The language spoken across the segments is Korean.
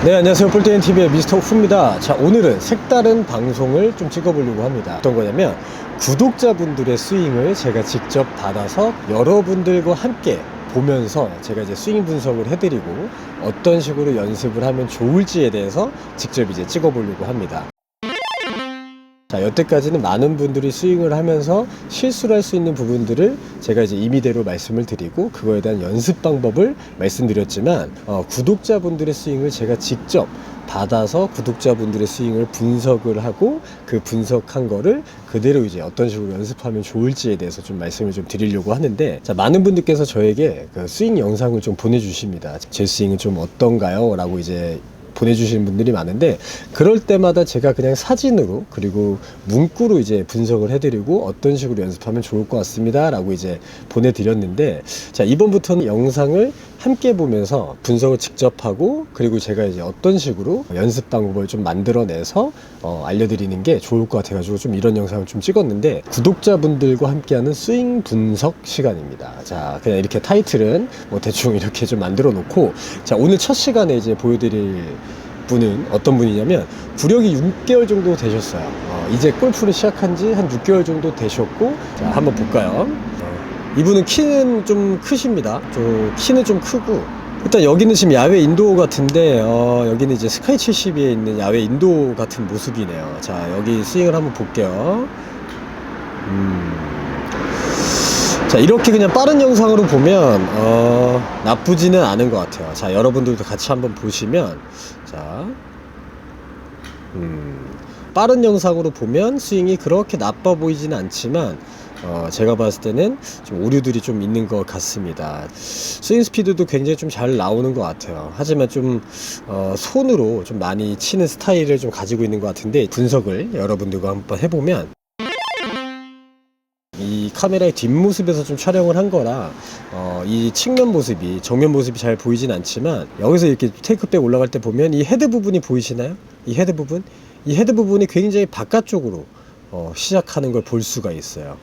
네, 안녕하세요. 볼테인TV의 미스터 후입니다. 자, 오늘은 색다른 방송을 좀 찍어보려고 합니다. 어떤 거냐면 구독자분들의 스윙을 제가 직접 받아서 여러분들과 함께 보면서 제가 이제 스윙 분석을 해드리고 어떤 식으로 연습을 하면 좋을지에 대해서 직접 이제 찍어보려고 합니다. 자, 여태까지는 많은 분들이 스윙을 하면서 실수를 할 수 있는 부분들을 제가 이제 임의대로 말씀을 드리고 그거에 대한 연습 방법을 말씀드렸지만 구독자분들의 스윙을 제가 직접 받아서 구독자분들의 스윙을 분석을 하고 그 분석한 거를 그대로 이제 어떤 식으로 연습하면 좋을지에 대해서 좀 말씀을 좀 드리려고 하는데, 자, 많은 분들께서 저에게 그 스윙 영상을 좀 보내주십니다. 제 스윙은 좀 어떤가요? 라고 이제 보내주시는 분들이 많은데, 그럴 때마다 제가 그냥 사진으로 그리고 문구로 이제 분석을 해드리고 어떤 식으로 연습하면 좋을 것 같습니다 라고 이제 보내드렸는데, 자, 이번부터는 영상을 함께 보면서 분석을 직접 하고 그리고 제가 이제 어떤 식으로 연습 방법을 좀 만들어내서 알려드리는 게 좋을 것 같아가지고 좀 이런 영상을 좀 찍었는데, 구독자분들과 함께하는 스윙 분석 시간입니다. 자, 그냥 이렇게 타이틀은 뭐 대충 이렇게 좀 만들어 놓고, 자, 오늘 첫 시간에 이제 보여드릴 분은 어떤 분이냐면 구력이 6개월 정도 되셨어요. 이제 골프를 시작한 지 한 6개월 정도 되셨고, 자, 한번 볼까요? 이분은 키는 좀 크십니다. 키는 좀 크고, 일단 여기는 지금 야외 인도어 같은데 여기는 이제 스카이 70에 있는 야외 인도어 같은 모습이네요. 자, 여기 스윙을 한번 볼게요. 자, 이렇게 그냥 빠른 영상으로 보면 나쁘지는 않은 것 같아요. 자, 여러분들도 같이 한번 보시면, 자, 빠른 영상으로 보면 스윙이 그렇게 나빠 보이지는 않지만 제가 봤을 때는 좀 오류들이 좀 있는 것 같습니다. 스윙 스피드도 굉장히 좀 잘 나오는 것 같아요. 하지만 좀 손으로 좀 많이 치는 스타일을 좀 가지고 있는 것 같은데, 분석을 여러분들과 한번 해보면 이 카메라의 뒷모습에서 좀 촬영을 한 거라 이 측면 모습이, 정면 모습이 잘 보이진 않지만, 여기서 이렇게 테이크백 올라갈 때 보면 이 헤드 부분이 보이시나요? 이 헤드 부분? 이 헤드 부분이 굉장히 바깥쪽으로 시작하는 걸 볼 수가 있어요.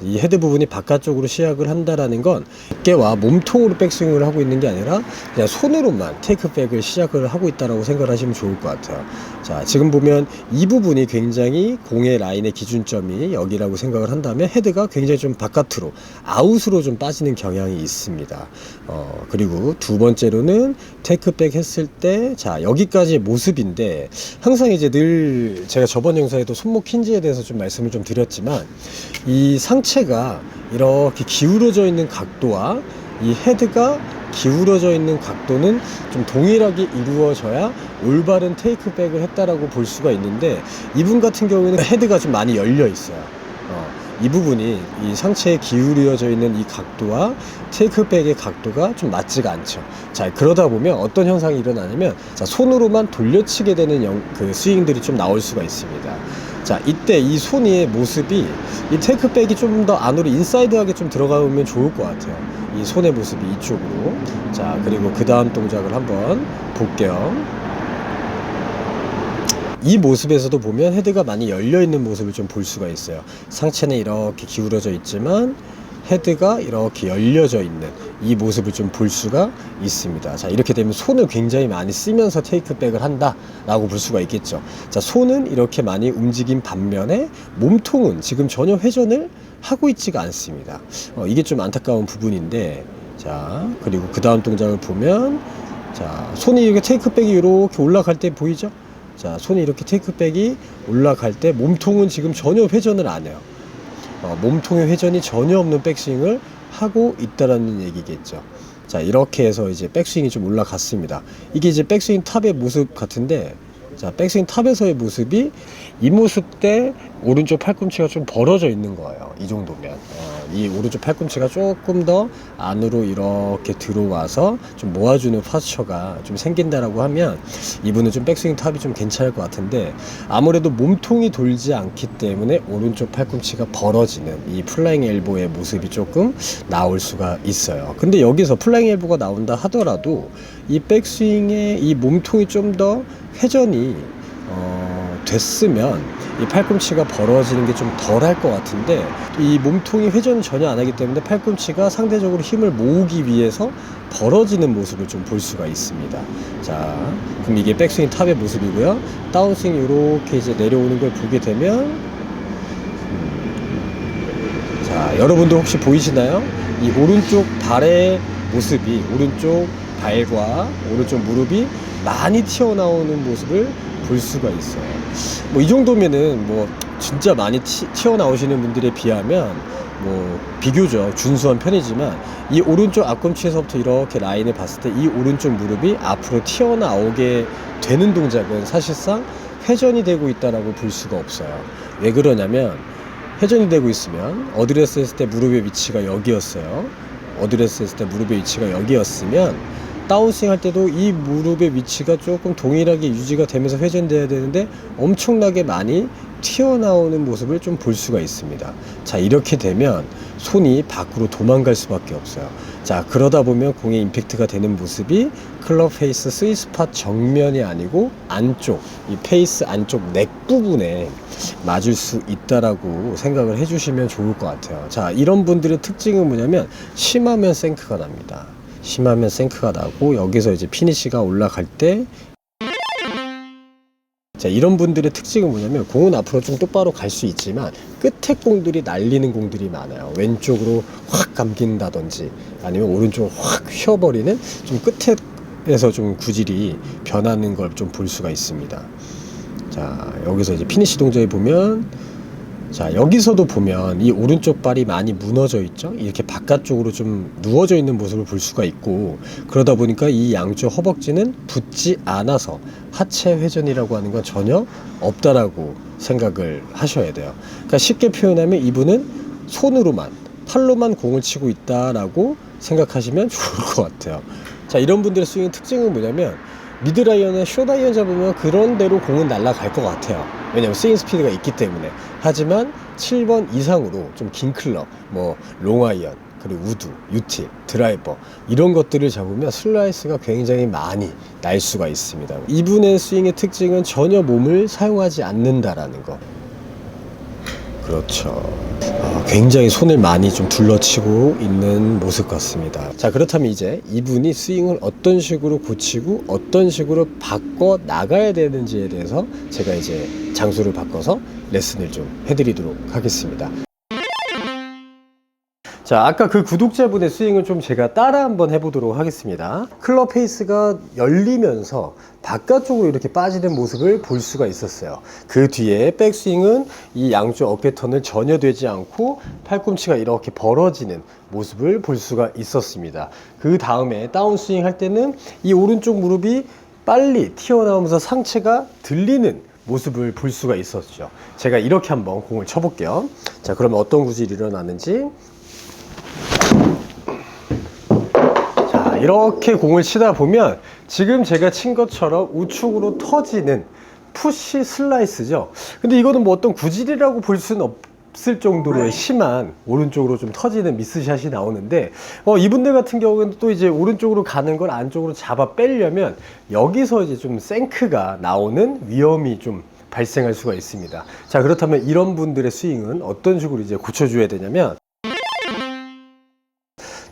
이 헤드 부분이 바깥쪽으로 시작을 한다라는 건 어깨와 몸통으로 백스윙을 하고 있는 게 아니라 그냥 손으로만 테이크백을 시작을 하고 있다라고 생각을 하시면 좋을 것 같아요. 자, 지금 보면 이 부분이 굉장히 공의 라인의 기준점이 여기라고 생각을 한다면 헤드가 굉장히 좀 바깥으로, 아웃으로 좀 빠지는 경향이 있습니다. 그리고 두 번째로는 테이크백 했을 때, 자, 여기까지의 모습인데, 항상 이제 늘 제가 저번 영상에도 손목 힌지에 대해서 좀 말씀을 좀 드렸지만, 이 상체가 이렇게 기울어져 있는 각도와 이 헤드가 기울어져 있는 각도는 좀 동일하게 이루어져야 올바른 테이크백을 했다라고 볼 수가 있는데, 이분 같은 경우에는 헤드가 좀 많이 열려 있어요. 이 부분이, 이 상체에 기울어져 있는 이 각도와 테이크백의 각도가 좀 맞지가 않죠. 자, 그러다 보면 어떤 현상이 일어나냐면, 자, 손으로만 돌려치게 되는 그 스윙들이 좀 나올 수가 있습니다. 자, 이때 이 손의 모습이, 이 테이크백이 좀 더 안으로 인사이드하게 좀 들어가면 좋을 것 같아요. 이 손의 모습이 이쪽으로. 자, 그리고 그 다음 동작을 한번 볼게요. 이 모습에서도 보면 헤드가 많이 열려있는 모습을 좀 볼 수가 있어요. 상체는 이렇게 기울어져 있지만 헤드가 이렇게 열려져 있는 이 모습을 좀 볼 수가 있습니다. 자, 이렇게 되면 손을 굉장히 많이 쓰면서 테이크백을 한다 라고 볼 수가 있겠죠. 자, 손은 이렇게 많이 움직인 반면에 몸통은 지금 전혀 회전을 하고 있지가 않습니다. 이게 좀 안타까운 부분인데, 자, 그리고 그 다음 동작을 보면, 자, 손이 이렇게 테이크백이 이렇게 올라갈 때 보이죠? 자, 손이 이렇게 테이크백이 올라갈 때 몸통은 지금 전혀 회전을 안 해요. 몸통의 회전이 전혀 없는 백스윙을 하고 있다라는 얘기겠죠. 자, 이렇게 해서 이제 백스윙이 좀 올라갔습니다. 이게 이제 백스윙 탑의 모습 같은데, 자, 백스윙 탑에서의 모습이 이 모습 때 오른쪽 팔꿈치가 좀 벌어져 있는 거예요. 이 정도면 이 오른쪽 팔꿈치가 조금 더 안으로 이렇게 들어와서 좀 모아주는 파스처가 좀 생긴다라고 하면 이분은 좀 백스윙 탑이 좀 괜찮을 것 같은데, 아무래도 몸통이 돌지 않기 때문에 오른쪽 팔꿈치가 벌어지는 이 플라잉 엘보의 모습이 조금 나올 수가 있어요. 근데 여기서 플라잉 엘보가 나온다 하더라도 이 백스윙의 이 몸통이 좀 더 회전이 됐으면 이 팔꿈치가 벌어지는 게 좀 덜 할 것 같은데, 이 몸통이 회전을 전혀 안 하기 때문에 팔꿈치가 상대적으로 힘을 모으기 위해서 벌어지는 모습을 좀 볼 수가 있습니다. 자, 그럼 이게 백스윙 탑의 모습이고요. 다운스윙 이렇게 이제 내려오는 걸 보게 되면, 자, 여러분도 혹시 보이시나요? 이 오른쪽 발의 모습이, 오른쪽 발과 오른쪽 무릎이 많이 튀어나오는 모습을 볼 수가 있어요. 뭐 이 정도면은 뭐 진짜 많이 튀어나오시는 분들에 비하면 뭐 비교적 준수한 편이지만, 이 오른쪽 앞꿈치에서부터 이렇게 라인을 봤을 때 이 오른쪽 무릎이 앞으로 튀어나오게 되는 동작은 사실상 회전이 되고 있다라고 볼 수가 없어요. 왜 그러냐면, 회전이 되고 있으면 어드레스 했을 때 무릎의 위치가 여기였어요. 어드레스 했을 때 무릎의 위치가 여기였으면 다운스윙 할 때도 이 무릎의 위치가 조금 동일하게 유지가 되면서 회전돼야 되는데 엄청나게 많이 튀어나오는 모습을 좀 볼 수가 있습니다. 자, 이렇게 되면 손이 밖으로 도망갈 수밖에 없어요. 자, 그러다 보면 공의 임팩트가 되는 모습이 클럽 페이스 스윗스팟 정면이 아니고 안쪽, 이 페이스 안쪽 넥 부분에 맞을 수 있다라고 생각을 해주시면 좋을 것 같아요. 자, 이런 분들의 특징은 뭐냐면, 심하면 생크가 납니다. 심하면 생크가 나고, 여기서 이제 피니시가 올라갈 때, 자, 이런 분들의 특징은 뭐냐면, 공은 앞으로 좀 똑바로 갈 수 있지만 끝에 공들이 날리는 공들이 많아요. 왼쪽으로 확 감긴다든지 아니면 오른쪽으로 확 휘어버리는, 좀 끝에서 좀 구질이 변하는 걸 좀 볼 수가 있습니다. 자, 여기서 이제 피니시 동작에 보면, 자, 여기서도 보면 이 오른쪽 발이 많이 무너져 있죠. 이렇게 바깥쪽으로 좀 누워져 있는 모습을 볼 수가 있고, 그러다 보니까 이 양쪽 허벅지는 붙지 않아서 하체 회전이라고 하는 건 전혀 없다라고 생각을 하셔야 돼요. 그러니까 쉽게 표현하면 이분은 손으로만, 팔로만 공을 치고 있다라고 생각하시면 좋을 것 같아요. 자, 이런 분들의 스윙의 특징은 뭐냐면, 미드라이언에 숏아이언 잡으면 그런 대로 공은 날아갈 것 같아요. 왜냐면 스윙 스피드가 있기 때문에. 하지만 7번 이상으로 좀 긴 클럽, 뭐 롱아이언, 그리고 우드, 유틸, 드라이버, 이런 것들을 잡으면 슬라이스가 굉장히 많이 날 수가 있습니다. 이분의 스윙의 특징은 전혀 몸을 사용하지 않는다라는 거. 그렇죠. 굉장히 손을 많이 좀 둘러치고 있는 모습 같습니다. 자, 그렇다면 이제 이분이 스윙을 어떤 식으로 고치고 어떤 식으로 바꿔 나가야 되는지에 대해서 제가 이제 장소를 바꿔서 레슨을 좀 해드리도록 하겠습니다. 자, 아까 그 구독자분의 스윙을 좀 제가 따라 한번 해보도록 하겠습니다. 클럽 페이스가 열리면서 바깥쪽으로 이렇게 빠지는 모습을 볼 수가 있었어요. 그 뒤에 백스윙은 이 양쪽 어깨 턴을 전혀 되지 않고 팔꿈치가 이렇게 벌어지는 모습을 볼 수가 있었습니다. 그 다음에 다운스윙 할 때는 이 오른쪽 무릎이 빨리 튀어나오면서 상체가 들리는 모습을 볼 수가 있었죠. 제가 이렇게 한번 공을 쳐볼게요. 자, 그러면 어떤 구질이 일어나는지. 이렇게 공을 치다 보면 지금 제가 친 것처럼 우측으로 터지는 푸시 슬라이스죠. 근데 이거는 뭐 어떤 구질이라고 볼 수는 없을 정도로의 심한 오른쪽으로 좀 터지는 미스샷이 나오는데, 이분들 같은 경우는 또 이제 오른쪽으로 가는 걸 안쪽으로 잡아 빼려면 여기서 이제 좀 생크가 나오는 위험이 좀 발생할 수가 있습니다. 자, 그렇다면 이런 분들의 스윙은 어떤 식으로 이제 고쳐줘야 되냐면,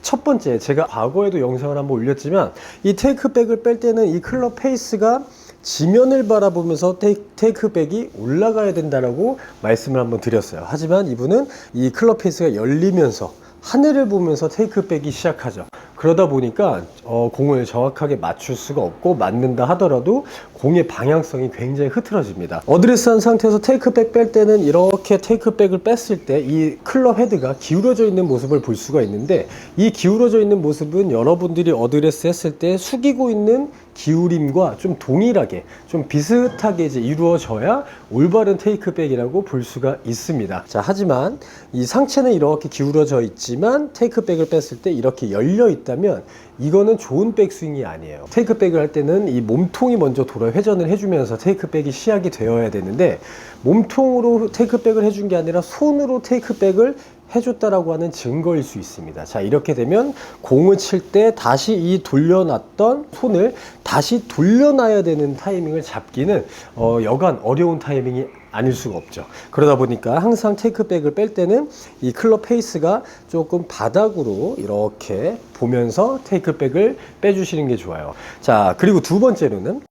첫 번째, 제가 과거에도 영상을 한번 올렸지만 이 테이크백을 뺄 때는 이 클럽 페이스가 지면을 바라보면서 테이크백이 올라가야 된다라고 말씀을 한번 드렸어요. 하지만 이분은 이 클럽 페이스가 열리면서 하늘을 보면서 테이크백이 시작하죠. 그러다 보니까 공을 정확하게 맞출 수가 없고, 맞는다 하더라도 공의 방향성이 굉장히 흐트러집니다. 어드레스한 상태에서 테이크백 뺄 때는 이렇게 테이크백을 뺐을 때 이 클럽 헤드가 기울어져 있는 모습을 볼 수가 있는데, 이 기울어져 있는 모습은 여러분들이 어드레스 했을 때 숙이고 있는 기울임과 좀 동일하게, 좀 비슷하게 이제 이루어져야 올바른 테이크백이라고 볼 수가 있습니다. 자, 하지만 이 상체는 이렇게 기울어져 있지만 테이크백을 뺐을 때 이렇게 열려 있다면 이거는 좋은 백스윙이 아니에요. 테이크백을 할 때는 이 몸통이 먼저 돌아 회전을 해주면서 테이크백이 시작이 되어야 되는데, 몸통으로 테이크백을 해준 게 아니라 손으로 테이크백을 해줬다라고 하는 증거일 수 있습니다. 자, 이렇게 되면 공을 칠 때 다시 이 돌려놨던 손을 다시 돌려놔야 되는 타이밍을 잡기는 여간 어려운 타이밍이 아닐 수가 없죠. 그러다 보니까 항상 테이크백을 뺄 때는 이 클럽 페이스가 조금 바닥으로 이렇게 보면서 테이크백을 빼주시는 게 좋아요. 자, 그리고 두 번째로는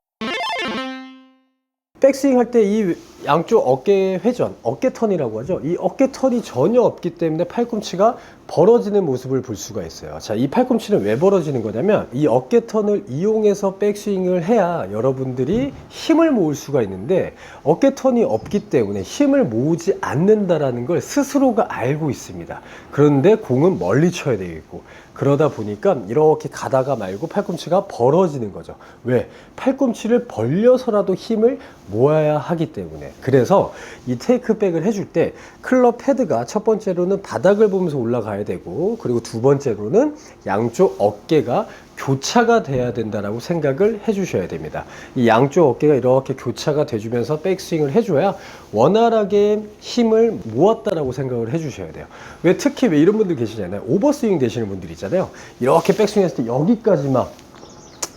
백스윙 할 때 이 양쪽 어깨 회전, 어깨 턴이라고 하죠. 이 어깨 턴이 전혀 없기 때문에 팔꿈치가 벌어지는 모습을 볼 수가 있어요. 자, 이 팔꿈치는 왜 벌어지는 거냐면 이 어깨 턴을 이용해서 백스윙을 해야 여러분들이 힘을 모을 수가 있는데 어깨 턴이 없기 때문에 힘을 모으지 않는다라는 걸 스스로가 알고 있습니다. 그런데 공은 멀리 쳐야 되겠고 그러다 보니까 이렇게 가다가 말고 팔꿈치가 벌어지는 거죠. 왜? 팔꿈치를 벌려서라도 힘을 모아야 하기 때문에. 그래서 이 테이크백을 해줄 때 클럽 헤드가 첫 번째로는 바닥을 보면서 올라가야 되고 그리고 두 번째로는 양쪽 어깨가 교차가 돼야 된다라고 생각을 해주셔야 됩니다. 이 양쪽 어깨가 이렇게 교차가 돼주면서 백스윙을 해줘야 원활하게 힘을 모았다라고 생각을 해주셔야 돼요. 왜 특히 왜 이런 분들 계시잖아요. 오버스윙 되시는 분들 있잖아요. 이렇게 백스윙 했을 때 여기까지 막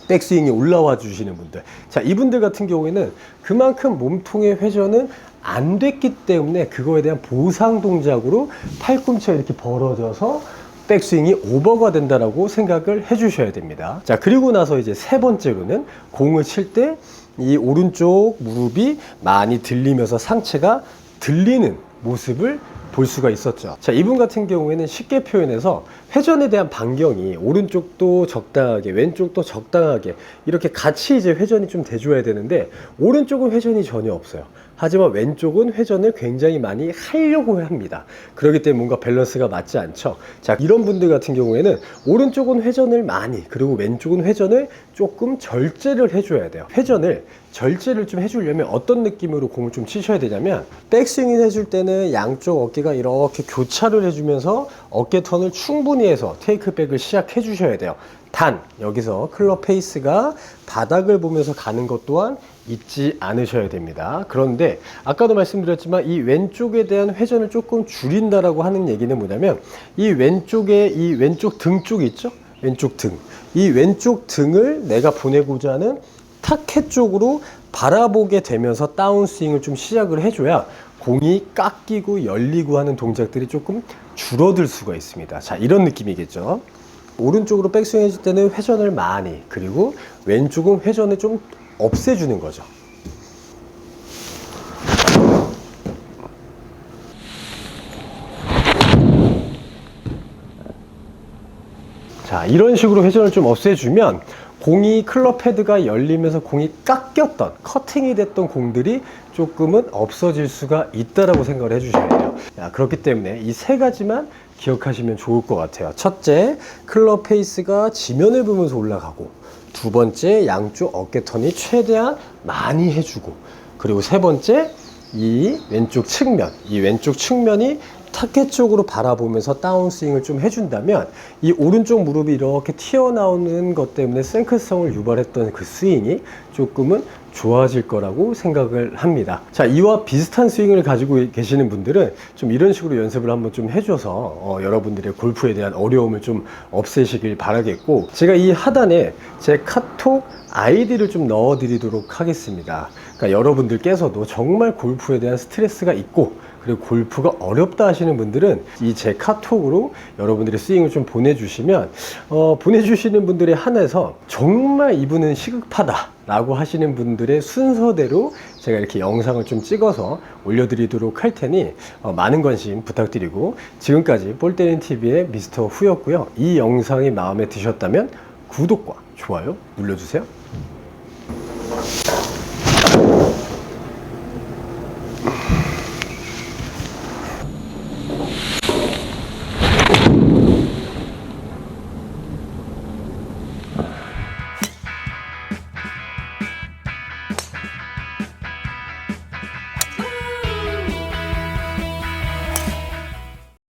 백스윙이 올라와 주시는 분들. 자, 이분들 같은 경우에는 그만큼 몸통의 회전은 안 됐기 때문에 그거에 대한 보상 동작으로 팔꿈치가 이렇게 벌어져서 백스윙이 오버가 된다라고 생각을 해주셔야 됩니다. 자, 그리고 나서 이제 세 번째로는 공을 칠 때 이 오른쪽 무릎이 많이 들리면서 상체가 들리는 모습을 볼 수가 있었죠. 자, 이분 같은 경우에는 쉽게 표현해서 회전에 대한 반경이 오른쪽도 적당하게 왼쪽도 적당하게 이렇게 같이 이제 회전이 좀 돼줘야 되는데 오른쪽은 회전이 전혀 없어요. 하지만 왼쪽은 회전을 굉장히 많이 하려고 합니다. 그렇기 때문에 뭔가 밸런스가 맞지 않죠. 자, 이런 분들 같은 경우에는 오른쪽은 회전을 많이 그리고 왼쪽은 회전을 조금 절제를 해줘야 돼요. 회전을 절제를 좀 해주려면 어떤 느낌으로 공을 좀 치셔야 되냐면 백스윙을 해줄 때는 양쪽 어깨가 이렇게 교차를 해주면서 어깨 턴을 충분히 해서 테이크백을 시작해 주셔야 돼요. 단 여기서 클럽 페이스가 바닥을 보면서 가는 것 또한 잊지 않으셔야 됩니다. 그런데 아까도 말씀드렸지만 이 왼쪽에 대한 회전을 조금 줄인다라고 하는 얘기는 뭐냐면 이 왼쪽에 이 왼쪽 등 쪽 있죠? 왼쪽 등. 이 왼쪽 등을 내가 보내고자 하는 타켓 쪽으로 바라보게 되면서 다운스윙을 좀 시작을 해줘야 공이 깎이고 열리고 하는 동작들이 조금 줄어들 수가 있습니다. 자, 이런 느낌이겠죠. 오른쪽으로 백스윙 해줄 때는 회전을 많이 그리고 왼쪽은 회전을 좀 없애주는 거죠. 자, 이런 식으로 회전을 좀 없애주면 공이 클럽 헤드가 열리면서 공이 깎였던 커팅이 됐던 공들이 조금은 없어질 수가 있다라고 생각을 해주셔야 돼요. 자, 그렇기 때문에 이 세 가지만 기억하시면 좋을 것 같아요. 첫째, 클럽 페이스가 지면을 보면서 올라가고 두 번째, 양쪽 어깨 턴이 최대한 많이 해주고 그리고 세 번째, 이 왼쪽 측면이 타켓 쪽으로 바라보면서 다운스윙을 좀 해준다면 이 오른쪽 무릎이 이렇게 튀어나오는 것 때문에 생크성을 유발했던 그 스윙이 조금은 좋아질 거라고 생각을 합니다. 자, 이와 비슷한 스윙을 가지고 계시는 분들은 좀 이런 식으로 연습을 한번 좀 해줘서 여러분들의 골프에 대한 어려움을 좀 없애시길 바라겠고 제가 이 하단에 제 카톡 아이디를 좀 넣어 드리도록 하겠습니다. 그러니까 여러분들께서도 정말 골프에 대한 스트레스가 있고 그리고 골프가 어렵다 하시는 분들은 이 제 카톡으로 여러분들의 스윙을 좀 보내주시면 보내주시는 분들에 한해서 정말 이분은 시급하다 라고 하시는 분들의 순서대로 제가 이렇게 영상을 좀 찍어서 올려드리도록 할 테니 많은 관심 부탁드리고 지금까지 볼때린TV의 미스터 후였고요. 이 영상이 마음에 드셨다면 구독과 좋아요 눌러주세요.